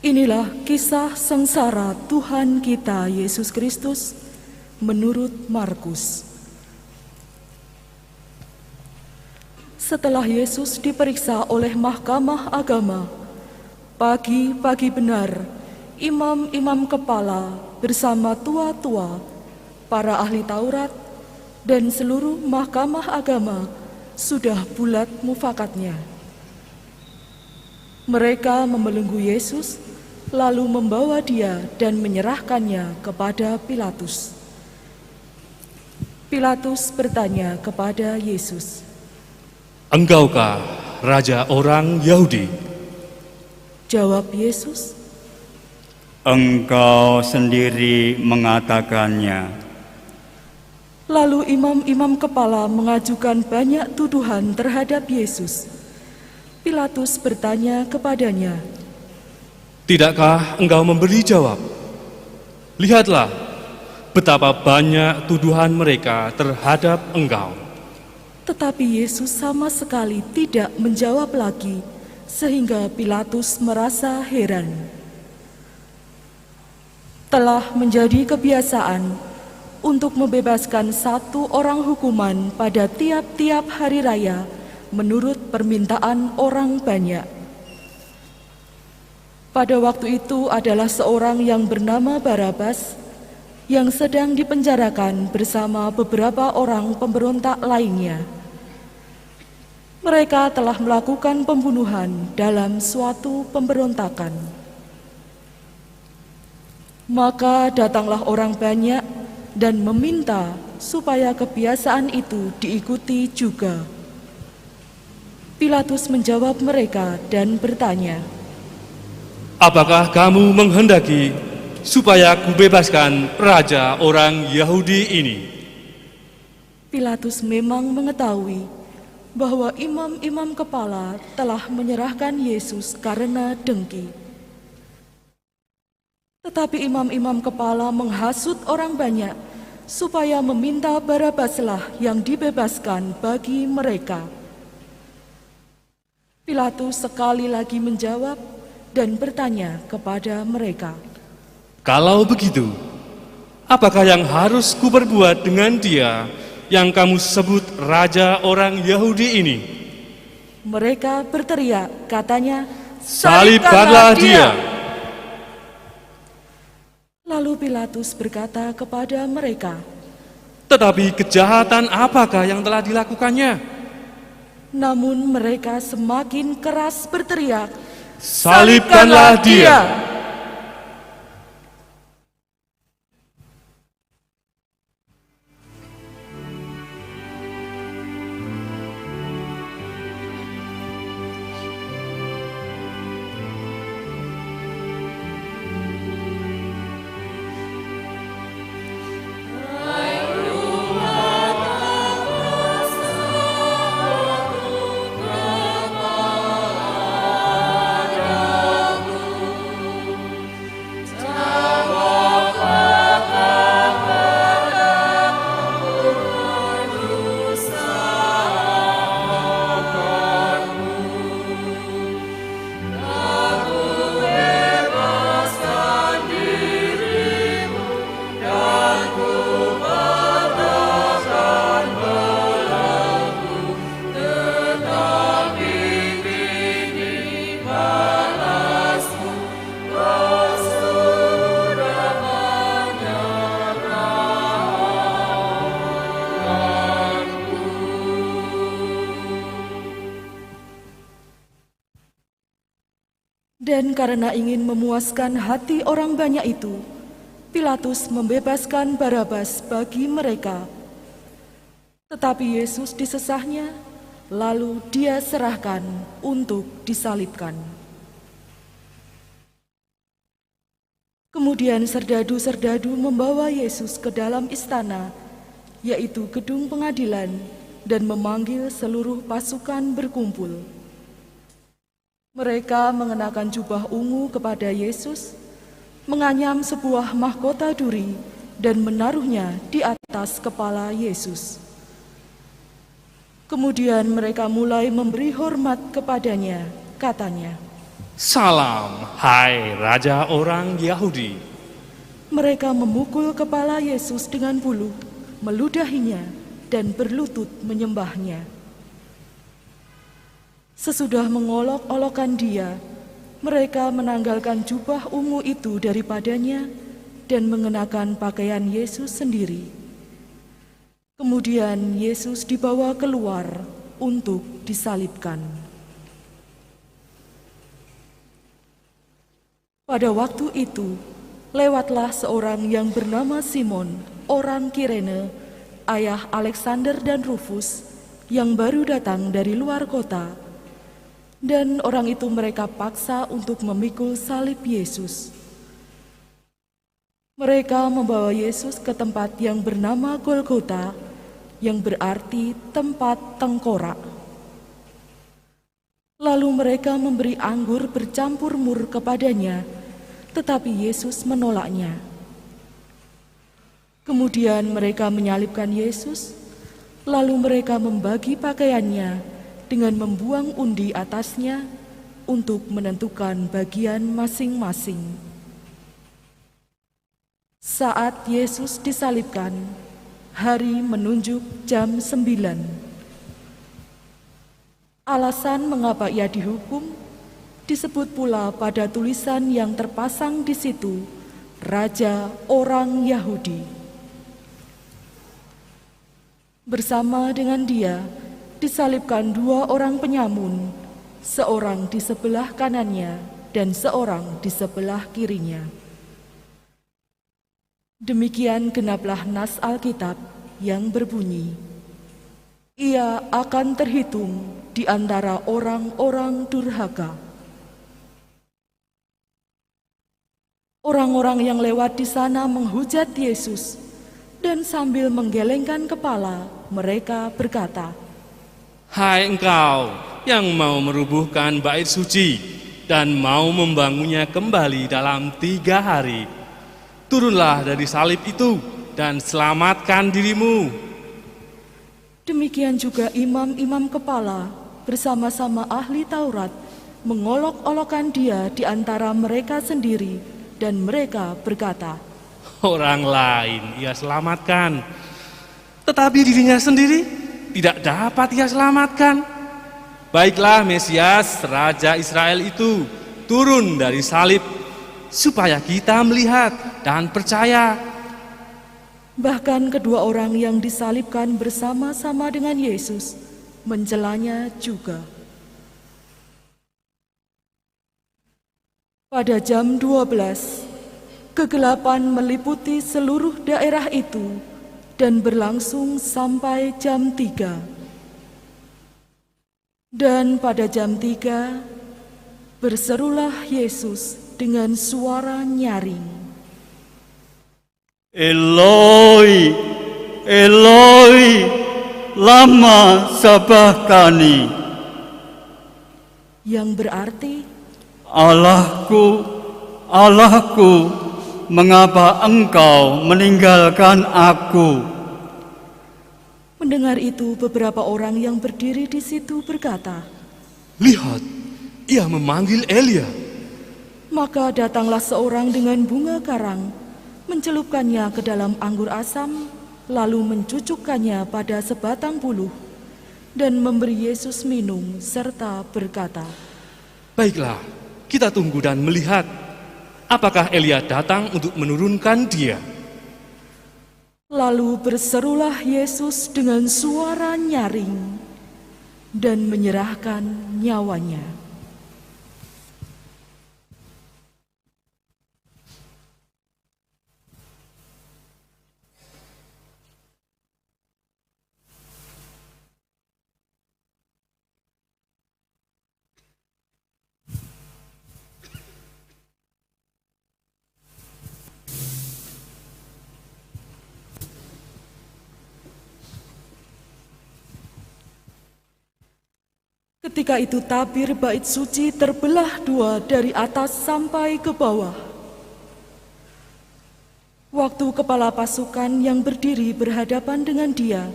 Inilah kisah sengsara Tuhan kita Yesus Kristus menurut Markus. Setelah Yesus diperiksa oleh Mahkamah Agama, pagi-pagi benar imam-imam kepala bersama tua-tua, para ahli Taurat, dan seluruh Mahkamah Agama sudah bulat mufakatnya. Mereka membelenggu Yesus, lalu membawa dia dan menyerahkannya kepada Pilatus. Pilatus bertanya kepada Yesus, "Engkaukah raja orang Yahudi?" Jawab Yesus, "Engkau sendiri mengatakannya." Lalu imam-imam kepala mengajukan banyak tuduhan terhadap Yesus. Pilatus bertanya kepadanya, "Tidakkah engkau memberi jawab? Lihatlah betapa banyak tuduhan mereka terhadap engkau." Tetapi Yesus sama sekali tidak menjawab lagi, sehingga Pilatus merasa heran. Telah menjadi kebiasaan untuk membebaskan satu orang hukuman pada tiap-tiap hari raya menurut permintaan orang banyak. Pada waktu itu adalah seorang yang bernama Barabas yang sedang dipenjarakan bersama beberapa orang pemberontak lainnya. Mereka telah melakukan pembunuhan dalam suatu pemberontakan. Maka datanglah orang banyak dan meminta supaya kebiasaan itu diikuti juga. Pilatus menjawab mereka dan bertanya, "Apakah kamu menghendaki supaya kubebaskan raja orang Yahudi ini?" Pilatus memang mengetahui bahwa imam-imam kepala telah menyerahkan Yesus karena dengki. Tetapi imam-imam kepala menghasut orang banyak supaya meminta Barabaslah yang dibebaskan bagi mereka. Pilatus sekali lagi menjawab dan bertanya kepada mereka, "Kalau begitu, apakah yang harus kuperbuat dengan dia yang kamu sebut raja orang Yahudi ini?" Mereka berteriak, katanya, "Salibkanlah dia!" Lalu Pilatus berkata kepada mereka, "Tetapi kejahatan apakah yang telah dilakukannya?" Namun mereka semakin keras berteriak, "Salibkanlah dia!" Dan karena ingin memuaskan hati orang banyak itu, Pilatus membebaskan Barabas bagi mereka. Tetapi Yesus disesahnya, lalu dia serahkan untuk disalibkan. Kemudian serdadu-serdadu membawa Yesus ke dalam istana, yaitu gedung pengadilan, dan memanggil seluruh pasukan berkumpul. Mereka mengenakan jubah ungu kepada Yesus, menganyam sebuah mahkota duri, dan menaruhnya di atas kepala Yesus. Kemudian mereka mulai memberi hormat kepadanya, katanya, Salam, hai Raja orang Yahudi. Mereka memukul kepala Yesus dengan bulu, meludahinya, dan berlutut menyembahnya. Sesudah mengolok-olokkan dia, mereka menanggalkan jubah ungu itu daripadanya dan mengenakan pakaian Yesus sendiri. Kemudian Yesus dibawa keluar untuk disalibkan. Pada waktu itu, lewatlah seorang yang bernama Simon, orang Kirene, ayah Alexander dan Rufus, yang baru datang dari luar kota. Dan orang itu mereka paksa untuk memikul salib Yesus. Mereka membawa Yesus ke tempat yang bernama Golgota, yang berarti tempat tengkorak. Lalu mereka memberi anggur bercampur mur kepadanya, tetapi Yesus menolaknya. Kemudian mereka menyalibkan Yesus, lalu mereka membagi pakaiannya dengan membuang undi atasnya untuk menentukan bagian masing-masing. Saat Yesus disalibkan, hari menunjuk jam 9. Alasan mengapa ia dihukum disebut pula pada tulisan yang terpasang di situ, Raja orang Yahudi. Bersama dengan dia disalibkan 2 orang penyamun, seorang di sebelah kanannya dan seorang di sebelah kirinya. Demikian genaplah nas Alkitab yang berbunyi, "Ia akan terhitung di antara orang-orang durhaka." Orang-orang yang lewat di sana menghujat Yesus, dan sambil menggelengkan kepala, mereka berkata, Hai engkau yang mau merubuhkan bait suci dan mau membangunnya kembali dalam 3 hari. Turunlah dari salib itu dan selamatkan dirimu. Demikian juga imam-imam kepala bersama-sama ahli Taurat mengolok-olokkan dia di antara mereka sendiri, dan mereka berkata, Orang lain ia selamatkan, tetapi dirinya sendiri tidak dapat ia selamatkan. Baiklah Mesias, Raja Israel itu turun dari salib, supaya kita melihat dan percaya. Bahkan kedua orang yang disalibkan bersama-sama dengan Yesus mencelanya juga. Pada jam 12, kegelapan meliputi seluruh daerah itu dan berlangsung sampai jam 3. Dan pada jam 3, berserulah Yesus dengan suara nyaring, Eloi, Eloi, lama sabachthani, yang berarti, Allahku, Allahku, mengapa engkau meninggalkan aku? Mendengar itu beberapa orang yang berdiri di situ berkata, Lihat, ia memanggil Elia. maka datanglah seorang dengan bunga karang, mencelupkannya ke dalam anggur asam, lalu mencucukkannya pada sebatang buluh, dan memberi Yesus minum serta berkata, Baiklah, kita tunggu dan melihat apakah Elia datang untuk menurunkan dia. Lalu berserulah Yesus dengan suara nyaring dan menyerahkan nyawanya. Ketika itu tabir bait suci terbelah 2 dari atas sampai ke bawah. Waktu kepala pasukan yang berdiri berhadapan dengan dia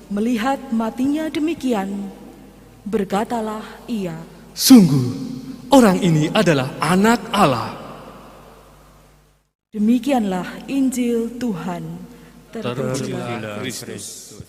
melihat matinya demikian, berkatalah ia, Sungguh, orang ini adalah anak Allah. Demikianlah Injil Tuhan. Terpujilah Kristus.